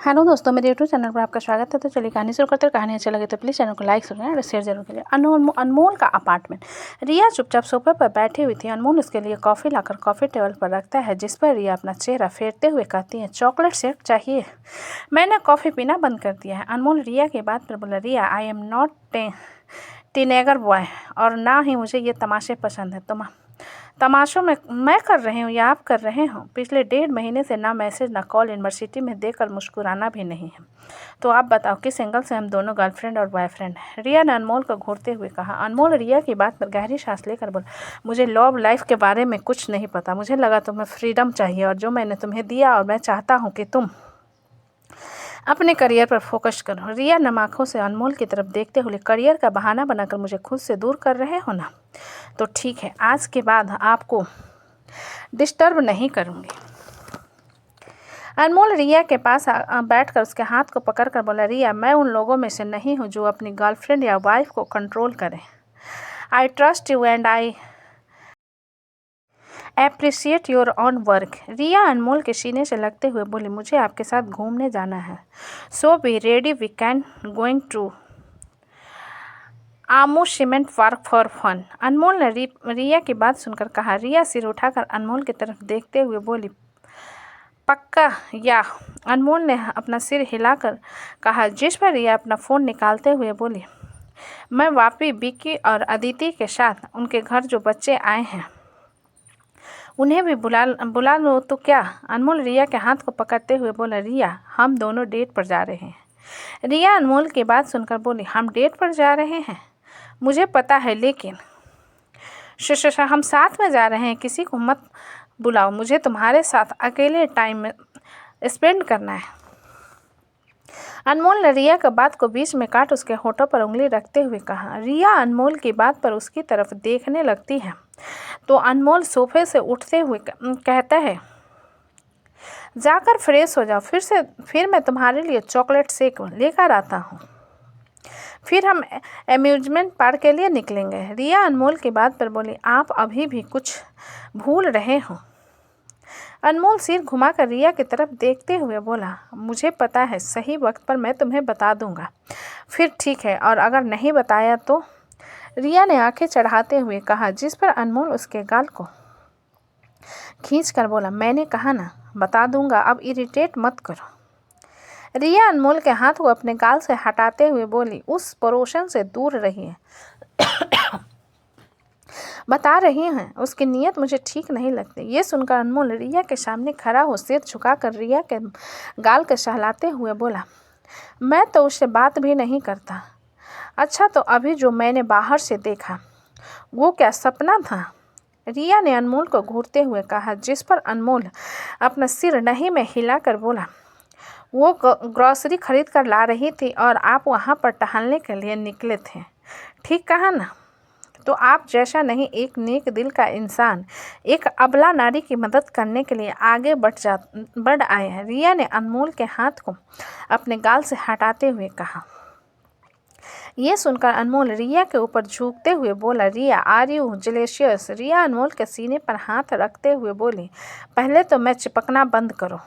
Hello दोस्तों, मेरे YouTube channel पर आपका स्वागत है। तो चलिए कहानी शुरू करते हैं। कहानी अच्छी लगे तो प्लीज़ चैनल को लाइक और शेयर जरूर करिए। अनमोल का अपार्टमेंट। रिया चुपचाप सोफे पर बैठी हुई थी। अनमोल उसके लिए कॉफ़ी लाकर कॉफ़ी टेबल पर रखता है, जिस पर रिया अपना चेहरा फेरते हुए कहती है, चॉकलेट शेक चाहिए। मैंने कॉफ़ी पीना बंद कर दिया है। अनमोल रिया की बात पर बोला, रिया आई एम नॉट टीनेगर बॉय, और ना ही मुझे ये तमाशे पसंद है। तमाशों में मैं कर रही हूँ या आप कर रहे हो? पिछले 1.5 महीने से ना मैसेज ना कॉल, यूनिवर्सिटी में देकर मुस्कुराना भी नहीं है। तो आप बताओ, किस एंगल से हम दोनों गर्लफ्रेंड और बॉयफ्रेंड हैं? रिया ने अनमोल को घूरते हुए कहा। अनमोल रिया की बात पर गहरी सांस लेकर बोला, मुझे लव लाइफ के बारे में कुछ नहीं पता। मुझे लगा तुम्हें फ्रीडम चाहिए, और जो मैंने तुम्हें दिया, और मैं चाहता हूँ कि तुम अपने करियर पर फोकस करो। रिया नम आंखों से अनमोल की तरफ देखते हुए, करियर का बहाना बनाकर मुझे खुद से दूर कर रहे हो ना? तो ठीक है, आज के बाद आपको डिस्टर्ब नहीं करूँगी। अनमोल रिया के पास बैठकर उसके हाथ को पकड़कर बोला, रिया, मैं उन लोगों में से नहीं हूँ जो अपनी गर्लफ्रेंड या वाइफ को कंट्रोल करें। I trust you and I appreciate your own work. Riya Anmol के सीने से लगते हुए बोली, मुझे आपके साथ घूमने जाना है। So be ready, we can going to amusement work for fun. Anmol ने रिया की बात सुनकर कहा। रिया सिर उठाकर अनमोल की तरफ देखते हुए बोली, पक्का या? अनमोल ने अपना सिर हिलाकर कहा, जिस पर रिया अपना फ़ोन निकालते हुए बोली, मैं वापी, विक्की और अदिति के साथ उनके घर जो बच्चे आए हैं उन्हें भी बुला लो तो क्या? अनमोल रिया के हाथ को पकड़ते हुए बोला, रिया, हम दोनों डेट पर जा रहे हैं। रिया अनमोल की बात सुनकर बोली, हम डेट पर जा रहे हैं? मुझे पता है, लेकिन हम साथ में जा रहे हैं। किसी को मत बुलाओ, मुझे तुम्हारे साथ अकेले टाइम स्पेंड करना है। अनमोल ने रिया की बात को बीच में काट उसके होठों पर उंगली रखते हुए कहा। रिया अनमोल की बात पर उसकी तरफ देखने लगती है तो अनमोल सोफे से उठते हुए कहता है, जाकर फ्रेश हो जाओ, फिर मैं तुम्हारे लिए चॉकलेट शेक लेकर आता हूँ। फिर हम अम्यूजमेंट पार्क के लिए निकलेंगे। रिया अनमोल की बात पर बोली, आप अभी भी कुछ भूल रहे हो। अनमोल सिर घुमाकर रिया की तरफ देखते हुए बोला, मुझे पता है, सही वक्त पर मैं तुम्हें बता दूंगा। फिर ठीक है, और अगर नहीं बताया तो? रिया ने आंखें चढ़ाते हुए कहा, जिस पर अनमोल उसके गाल को खींचकर बोला, मैंने कहा ना, बता दूंगा, अब इरिटेट मत करो। रिया अनमोल के हाथ को अपने गाल से हटाते हुए बोली, उस पड़ोसन से दूर रहिए। बता रही हैं, उसकी नीयत मुझे ठीक नहीं लगती। ये सुनकर अनमोल रिया के सामने खड़ा हो सिर झुकाकर रिया के गाल के सहलाते हुए बोला, मैं तो उससे बात भी नहीं करता। अच्छा, तो अभी जो मैंने बाहर से देखा वो क्या सपना था? रिया ने अनमोल को घूरते हुए कहा, जिस पर अनमोल अपना सिर नहीं में हिलाकर बोला, वो ग्रॉसरी खरीद कर ला रही थी और आप वहाँ पर टहलने के लिए निकले थे। ठीक कहा ना? तो आप जैसा एक नेक दिल का इंसान एक अबला नारी की मदद करने के लिए आगे बढ़ आए हैं। रिया ने अनमोल के हाथ को अपने गाल से हटाते हुए कहा। ये सुनकर अनमोल रिया के ऊपर झुकते हुए बोला, रिया, आर यू जेलेशियस? रिया अनमोल के सीने पर हाथ रखते हुए बोली, पहले तो मैं चिपकना बंद करो,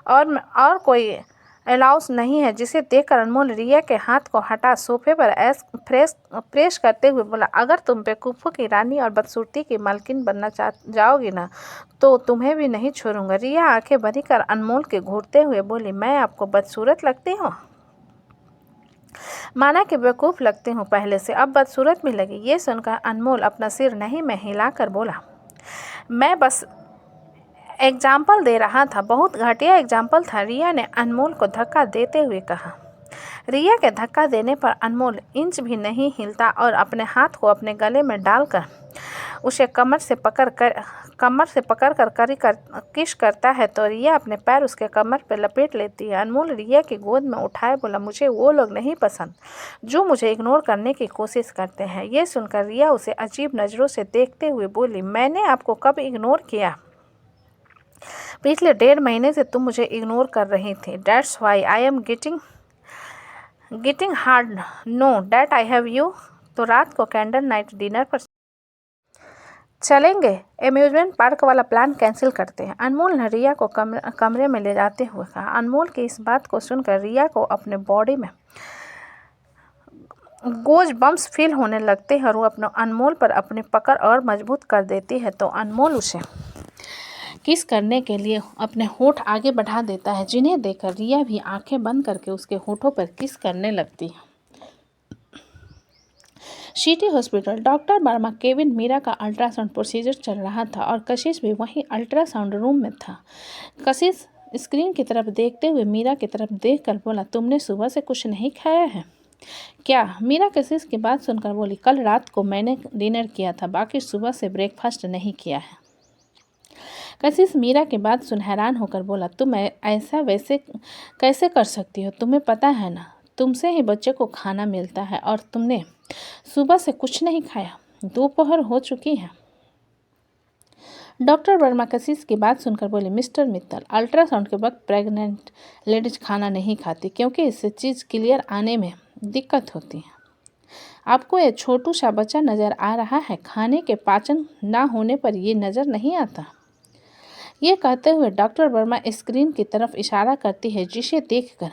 और कोई अलाउंस नहीं है। जिसे देखकर अनमोल रिया के हाथ को हटा सोफे पर प्रेस करते हुए बोला, अगर तुम बेवकूफ़ों की रानी और बदसूरती की मालकिन बनना जाओगी ना, तो तुम्हें भी नहीं छोड़ूंगा। रिया आंखें भरी कर अनमोल के घूरते हुए बोली, मैं आपको बदसूरत लगती हूँ? माना कि बेवकूफ़ लगती हूँ पहले से, अब बदसूरत भी लगी। ये सुनकर अनमोल अपना सिर नहीं में हिलाकर बोला, मैं बस एग्जाम्पल दे रहा था, बहुत घटिया एग्जाम्पल था। रिया ने अनमोल को धक्का देते हुए कहा। रिया के धक्का देने पर अनमोल इंच भी नहीं हिलता और अपने हाथ को अपने गले में डालकर उसे कमर से पकड़कर किस करता है तो रिया अपने पैर उसके कमर पर लपेट लेती है। अनमोल रिया की गोद में उठाए बोला, मुझे वो लोग नहीं पसंद जो मुझे इग्नोर करने की कोशिश करते हैं। ये सुनकर रिया उसे अजीब नज़रों से देखते हुए बोली, मैंने आपको कब इग्नोर किया? पिछले 1.5 महीने से तुम मुझे इग्नोर कर रही थी। That's why I am getting hard know that I have you. तो रात को कैंडल नाइट डिनर पर चलेंगे, एम्यूजमेंट पार्क वाला प्लान कैंसिल करते हैं, अनमोल ने रिया को कमरे में ले जाते हुए कहा। अनमोल की इस बात को सुनकर रिया को अपने बॉडी में गोज बम्स फील होने लगते हैं और वो अपने अनमोल पर अपनी पकड़ और मजबूत कर देती है। तो अनमोल उसे किस करने के लिए अपने होठ आगे बढ़ा देता है, जिन्हें देखकर रिया भी आंखें बंद करके उसके होठों पर किस करने लगती है। City hospital. Doctor Verma Kevin Meera का अल्ट्रासाउंड प्रोसीजर चल रहा था और कशिश भी वहीं अल्ट्रासाउंड रूम में था। कशिश स्क्रीन की तरफ देखते हुए मीरा की तरफ देखकर बोला, तुमने सुबह से कुछ नहीं खाया है क्या? मीरा कशिश की बात सुनकर बोली, कल रात को मैंने डिनर किया था, बाकी सुबह से ब्रेकफास्ट नहीं किया है। कशिश मीरा की बात सुन हैरान होकर बोला, तुम ऐसा वैसे कैसे कर सकती हो? तुम्हें पता है ना, तुमसे ही बच्चे को खाना मिलता है और तुमने सुबह से कुछ नहीं खाया, दोपहर हो चुकी है। डॉक्टर वर्मा कशिश की बात सुनकर बोले, मिस्टर मित्तल, अल्ट्रासाउंड के वक्त प्रेग्नेंट लेडीज खाना नहीं खाती क्योंकि इससे चीज़ क्लियर आने में दिक्कत होती है। आपको ये छोटू सा बच्चा नज़र आ रहा है, खाने के पाचन ना होने पर ये नज़र नहीं आता। ये कहते हुए डॉक्टर वर्मा स्क्रीन की तरफ इशारा करती है, जिसे देखकर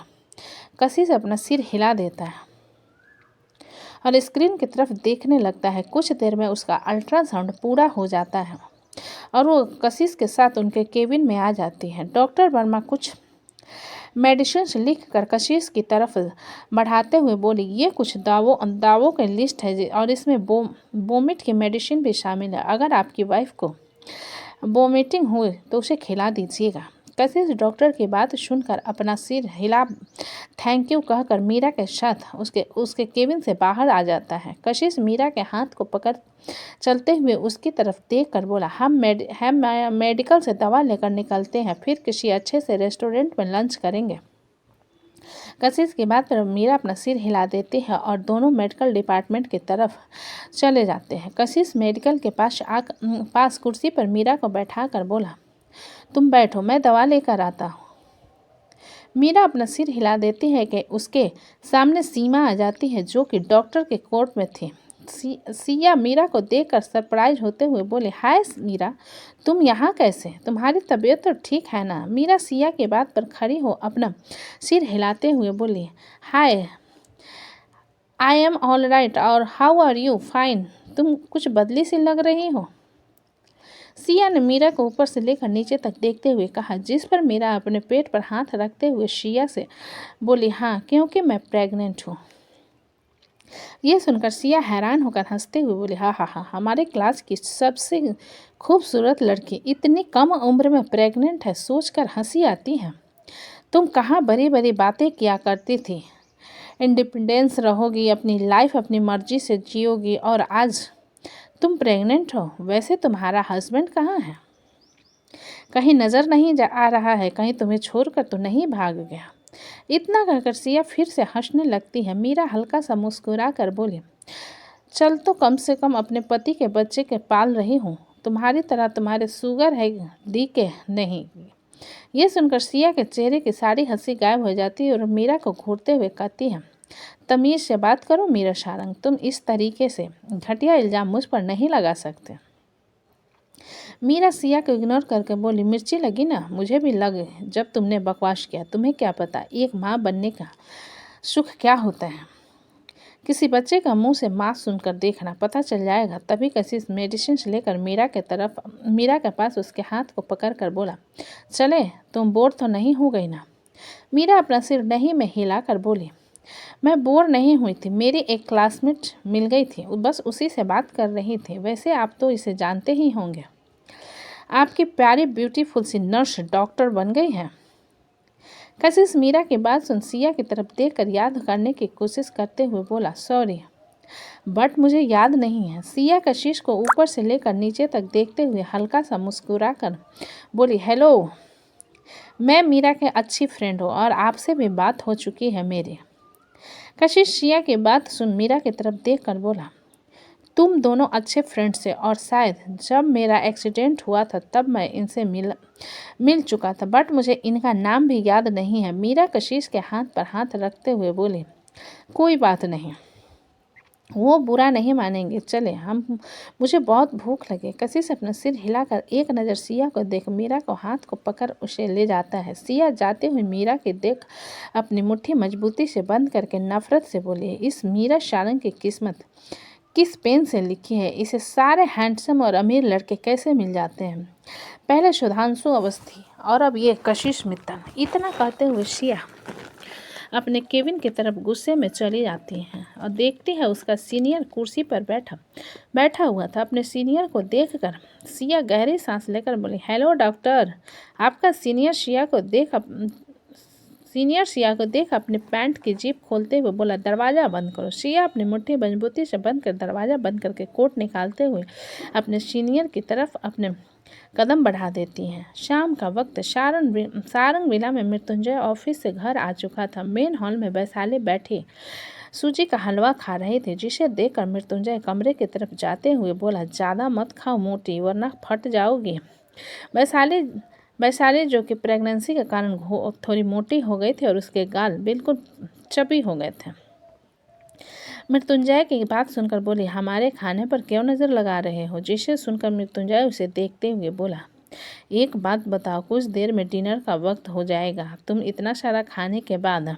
कशिश अपना सिर हिला देता है और स्क्रीन की तरफ देखने लगता है। कुछ देर में उसका अल्ट्रासाउंड पूरा हो जाता है और वो कशिश के साथ उनके केबिन में आ जाती है। डॉक्टर वर्मा कुछ मेडिसिन लिख कर कशिश की तरफ बढ़ाते हुए बोली, ये कुछ दावों की लिस्ट है और इसमें वोमिट की मेडिसिन भी शामिल है। अगर आपकी वाइफ को वोमिटिंग हुए तो उसे खिला दीजिएगा। कशिश डॉक्टर की बात सुनकर अपना सिर हिला थैंक यू कहकर मीरा के साथ उसके केबिन से बाहर आ जाता है। कशिश मीरा के हाथ को पकड़ चलते हुए उसकी तरफ देखकर बोला, हम मेडिकल से दवा लेकर निकलते हैं, फिर किसी अच्छे से रेस्टोरेंट में लंच करेंगे। कशिश की बात पर मीरा अपना सिर हिला देती है और दोनों मेडिकल डिपार्टमेंट की तरफ चले जाते हैं। कशिश मेडिकल के पास कुर्सी पर मीरा को बैठा कर बोला, तुम बैठो, मैं दवा लेकर आता हूँ। मीरा अपना सिर हिला देती है कि उसके सामने सीमा आ जाती है, जो कि डॉक्टर के कोर्ट में थी। सिया मीरा को देखकर सरप्राइज होते हुए बोले, हाय मीरा, तुम यहाँ कैसे? तुम्हारी तबीयत तो ठीक है ना? मीरा सिया के बात पर खड़ी हो अपना सिर हिलाते हुए बोली, हाय, आई एम ऑल राइट और हाउ आर यू? फाइन। तुम कुछ बदली सी लग रही हो। सिया ने मीरा को ऊपर से लेकर नीचे तक देखते हुए कहा, जिस पर मीरा अपने पेट पर हाथ रखते हुए सिया से बोली, हाँ, क्योंकि मैं प्रेग्नेंट हूँ। ये सुनकर सिया हैरान होकर हंसते हुए बोली, हाँ हाँ हाँ, हमारे क्लास की सबसे खूबसूरत लड़की इतनी कम उम्र में प्रेग्नेंट है, सोचकर हंसी आती है। तुम कहाँ बड़ी बड़ी बातें किया करती थी, इंडिपेंडेंस रहोगी, अपनी लाइफ अपनी मर्जी से जियोगी, और आज तुम प्रेग्नेंट हो। वैसे तुम्हारा हस्बैंड कहाँ है? कहीं नज़र नहीं आ रहा है? कहीं तुम्हें छोड़कर तो नहीं भाग गया? इतना कहकर सिया फिर से हंसने लगती है। मीरा हल्का सा मुस्कुरा कर बोली, चल तो कम से कम अपने पति के बच्चे के पाल रही हूँ, तुम्हारी तरह तुम्हारे शुगर है दी के नहीं। ये सुनकर सिया के चेहरे की सारी हंसी गायब हो जाती है और मीरा को घूरते हुए कहती है, तमीज़ से बात करो मीरा सारंग, तुम इस तरीके से घटिया इल्ज़ाम मुझ पर नहीं लगा सकते। मीरा सिया को इग्नोर करके बोली, मिर्ची लगी ना? मुझे भी लग जब तुमने बकवास किया। तुम्हें क्या पता एक माँ बनने का सुख क्या होता है? किसी बच्चे का मुंह से माँ सुनकर देखना, पता चल जाएगा। तभी कशिश मेडिसिन लेकर मीरा के पास उसके हाथ को पकड़ कर बोला, चले, तुम बोर तो नहीं हो गई ना? मीरा अपना सिर नहीं में हिला कर बोली, मैं बोर नहीं हुई थी, मेरी एक क्लासमेट मिल गई थी, बस उसी से बात कर रही थी। वैसे आप तो इसे जानते ही होंगे, आपकी प्यारी ब्यूटीफुल सी नर्स डॉक्टर बन गई है। कशिश मीरा की बात सुन सिया की तरफ देखकर याद करने की कोशिश करते हुए बोला, सॉरी बट मुझे याद नहीं है। सिया कशिश को ऊपर से लेकर नीचे तक देखते हुए हल्का सा मुस्कुरा कर बोली, हेलो, मैं मीरा के अच्छी फ्रेंड हूँ और आपसे भी बात हो चुकी है मेरी। कशिश सिया की बात सुन मीरा की तरफ देखकर बोला, तुम दोनों अच्छे फ्रेंड्स थे और शायद जब मेरा एक्सीडेंट हुआ था तब मैं इनसे मिल चुका था, बट मुझे इनका नाम भी याद नहीं है। मीरा कशिश के हाथ पर हाथ रखते हुए बोली, कोई बात नहीं, वो बुरा नहीं मानेंगे। चले हम, मुझे बहुत भूख लगे। कशिश अपना सिर हिलाकर एक नज़र सिया को देख मीरा को हाथ को पकड़ उसे ले जाता है। सिया जाते हुए मीरा के देख अपनी मुट्ठी मजबूती से बंद करके नफरत से बोली, इस मीरा सारंग की किस्मत किस पेन से लिखी है? इसे सारे हैंडसम और अमीर लड़के कैसे मिल जाते हैं? पहले सुधांशु अवस्थी और अब ये कशिश मित्तल। इतना कहते हुए सिया अपने केबिन की तरफ गुस्से में चली जाती है और देखती है उसका सीनियर कुर्सी पर बैठा हुआ था। अपने सीनियर को देखकर सिया गहरी सांस लेकर बोली, हेलो डॉक्टर। आपका सीनियर सिया को देख अपने पैंट की जेब खोलते हुए बोला, दरवाज़ा बंद करो। सिया अपनी मुट्ठी मजबूती से बंद कर दरवाज़ा बंद करके कोट निकालते हुए अपने सीनियर की तरफ अपने कदम बढ़ा देती हैं। शाम का वक्त सारंग विला में मृत्युंजय ऑफिस से घर आ चुका था। मेन हॉल में वैशाली बैठी सूजी का हलवा खा रही थी, जिसे देखकर मृत्युंजय कमरे की तरफ जाते हुए बोला, ज़्यादा मत खाओ मोटी, वरना फट जाओगी। वैशाली जो कि प्रेगनेंसी के कारण थोड़ी मोटी हो गई थी और उसके गाल बिल्कुल चपी हो गए थे। मृत्युंजय की बात सुनकर बोली, हमारे खाने पर क्यों नज़र लगा रहे हो? जिसे सुनकर मृत्युंजय उसे देखते हुए बोला, एक बात बताओ, कुछ देर में डिनर का वक्त हो जाएगा। तुम इतना सारा खाने के बाद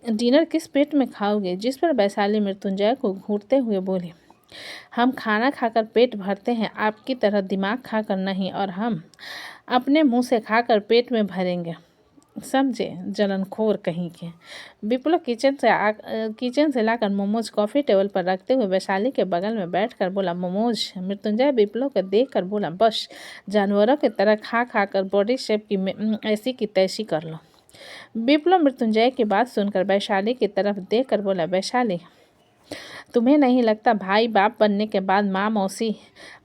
डिनर किस पेट में खाओगे? जिस पर वैशाली मृत्युंजय को घूरते हुए बोली, हम खाना खाकर पेट भरते हैं, आपकी तरह दिमाग खाकर नहीं, और हम अपने मुंह से खाकर पेट में भरेंगे, समझे? जलनखोर कहीं के। विप्लव किचन से लाकर मोमोज कॉफ़ी टेबल पर रखते हुए वैशाली के बगल में बैठकर बोला, मोमोज। मृत्युंजय विप्लव को देखकर बोला, बस जानवरों की तरह खा कर बॉडी शेप की ऐसी की तैसी कर लो। विप्लव मृत्युंजय की बात सुनकर वैशाली की तरफ देखकर बोला, वैशाली, तुम्हें नहीं लगता भाई बाप बनने के बाद माँ मौसी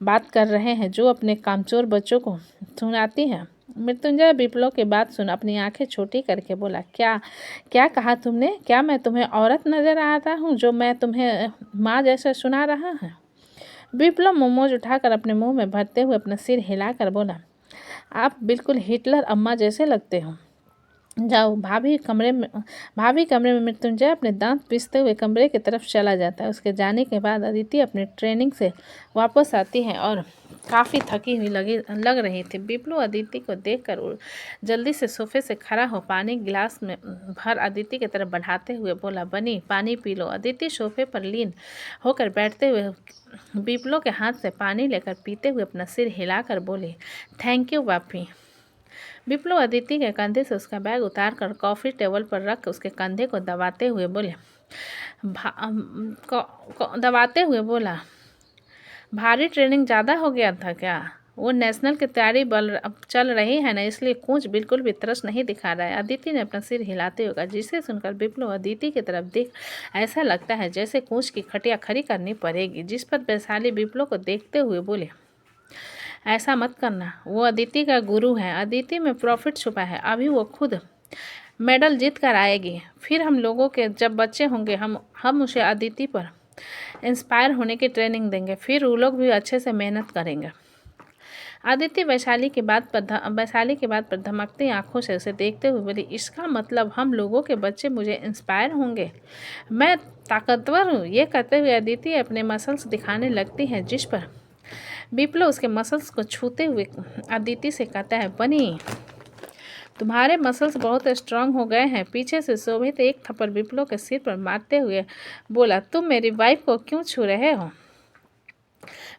बात कर रहे हैं जो अपने कामचोर बच्चों को सुनाती है? मृत्युंजय विप्लव की बात सुन अपनी आंखें छोटी करके बोला, क्या कहा तुमने? क्या मैं तुम्हें औरत नजर आता हूँ जो मैं तुम्हें माँ जैसा सुना रहा है? विप्लव मोमोज उठाकर अपने मुंह में भरते हुए अपना सिर हिलाकर बोला, आप बिल्कुल हिटलर अम्मा जैसे लगते हो। जाओ। भाभी कमरे में मृत्युंजय अपने दांत पीसते हुए कमरे की तरफ चला जाता है। उसके जाने के बाद अदिति अपनी ट्रेनिंग से वापस आती है और काफ़ी थकी हुई लग रही थी। विप्लव अदिति को देखकर जल्दी से सोफे से खड़ा हो पानी गिलास में भर अदिति की तरफ बढ़ाते हुए बोला, बनी पानी पी लो। अदिति सोफे पर लीन होकर बैठते हुए विप्लव के हाथ से पानी लेकर पीते हुए अपना सिर हिलाकर बोली, थैंक यू बापी। विप्लव अदिति के कंधे से उसका बैग उतारकर कॉफ़ी टेबल पर रख उसके कंधे को दबाते हुए बोला, भारी ट्रेनिंग ज़्यादा हो गया था क्या? वो नेशनल की तैयारी चल रही है ना, इसलिए कूच बिल्कुल भी तरस नहीं दिखा रहा है। अदिति ने अपना सिर हिलाते हुए कहा, जिसे सुनकर विप्लव अदिति की तरफ देख ऐसा लगता है जैसे कूच की खटिया खड़ी करनी पड़ेगी। जिस पर वैशाली विप्लव को देखते हुए बोले, ऐसा मत करना, वो अदिति का गुरु है, अदिति में प्रॉफिट छुपा है, अभी वो खुद मेडल जीत कर आएगी, फिर हम लोगों के जब बच्चे होंगे हम उसे अदिति पर इंस्पायर होने की ट्रेनिंग देंगे, फिर वो लोग भी अच्छे से मेहनत करेंगे। अदिति वैशाली की बात पर धमकती आंखों से उसे देखते हुए बोली, इसका मतलब हम लोगों के बच्चे मुझे इंस्पायर होंगे, मैं ताकतवर हूँ। ये कहते हुए अदिति अपने मसल्स दिखाने लगती है, जिस पर विप्लव उसके मसल्स को छूते हुए अदिति से कहता है, बनी तुम्हारे मसल्स बहुत स्ट्रांग हो गए हैं। पीछे से शोभित एक थप्पड़ विप्लव के सिर पर मारते हुए बोला, तुम मेरी वाइफ को क्यों छू रहे हो?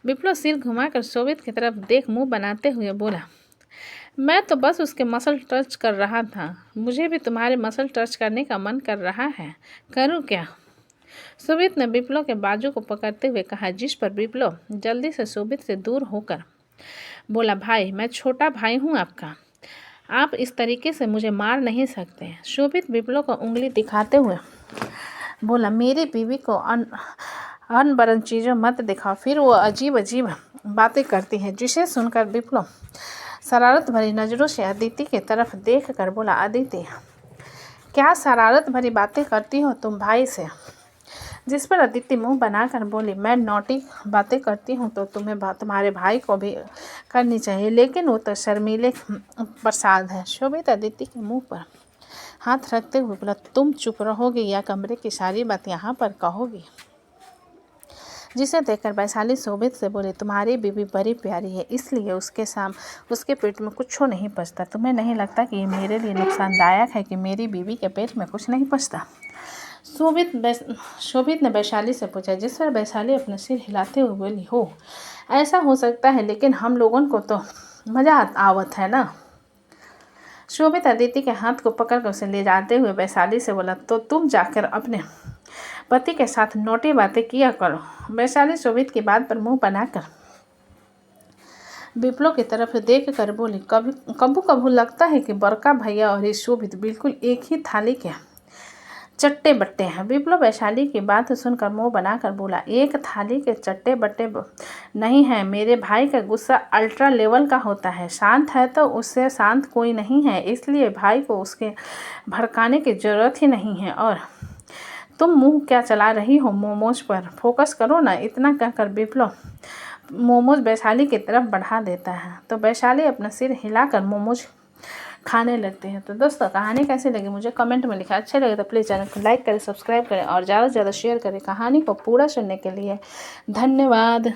विप्लव सिर घुमाकर शोभित की तरफ देख मुंह बनाते हुए बोला, मैं तो बस उसके मसल टच कर रहा था, मुझे भी तुम्हारे मसल टच करने का मन कर रहा है, करूँ क्या? शोभित ने विप्लव के बाजू को पकड़ते हुए कहा, जिस पर विप्लव जल्दी से शोभित से दूर होकर बोला, भाई मैं छोटा भाई हूँ आपका, आप इस तरीके से मुझे मार नहीं सकते। शोभित विप्लव को उंगली दिखाते हुए बोला, मेरी बीवी को अनबरन चीज़ों मत दिखाओ, फिर वो अजीब बातें करती है। जिसे सुनकर विप्लव शरारत भरी नज़रों से अदिति की तरफ देख कर बोला, अदिति क्या शरारत भरी बातें करती हो तुम भाई से? जिस पर अदिति मुंह बनाकर बोली, मैं नॉटी बातें करती हूँ तो तुम्हारे भाई को भी करनी चाहिए, लेकिन वो तो शर्मीले प्रसाद है। शोभित अदिति के मुंह पर हाथ रखते हुए बोला, तुम चुप रहोगे या कमरे की सारी बात यहाँ पर कहोगी? जिसे देखकर वैशाली शोभित से बोली, तुम्हारी बीवी बड़ी प्यारी है, इसलिए उसके पेट में कुछ नहीं पचता। तुम्हें नहीं लगता कि ये मेरे लिए नुकसानदायक है कि मेरी बीवी के पेट में कुछ नहीं पचता? शोभित ने वैशाली से पूछा, जिस पर वैशाली अपना सिर हिलाते हुए बोली, हो ऐसा हो सकता है, लेकिन हम लोगों को तो मज़ा आवत है ना। शोभित अदिति के हाथ को पकड़कर उसे ले जाते हुए वैशाली से बोला, तो तुम जाकर अपने पति के साथ नोटी बातें किया करो। वैशाली शोभित की बात पर मुंह बनाकर विप्लव की तरफ देख कर बोली, कभी कभी लगता है कि बड़का भैया और ये शोभित बिल्कुल एक ही थाली के चट्टे बट्टे हैं। विप्लव वैशाली की बात सुनकर मुंह बनाकर बोला, एक थाली के चट्टे बट्टे नहीं है। मेरे भाई का गुस्सा अल्ट्रा लेवल का होता है। शांत है तो उससे शांत कोई नहीं है, इसलिए भाई को उसके भड़काने की ज़रूरत ही नहीं है। और तुम मुंह क्या चला रही हो, मोमोज पर फोकस करो ना। इतना कहकर विप्लव मोमोज वैशाली की तरफ बढ़ा देता है, तो वैशाली अपना सिर हिलाकर मोमोज खाने लगते हैं। तो दोस्तों, कहानी कैसी लगी मुझे कमेंट में लिखा। अच्छे लगे तो प्लीज़ चैनल को लाइक करें, सब्सक्राइब करें और ज़्यादा से ज़्यादा शेयर करें। कहानी को पूरा सुनने के लिए धन्यवाद।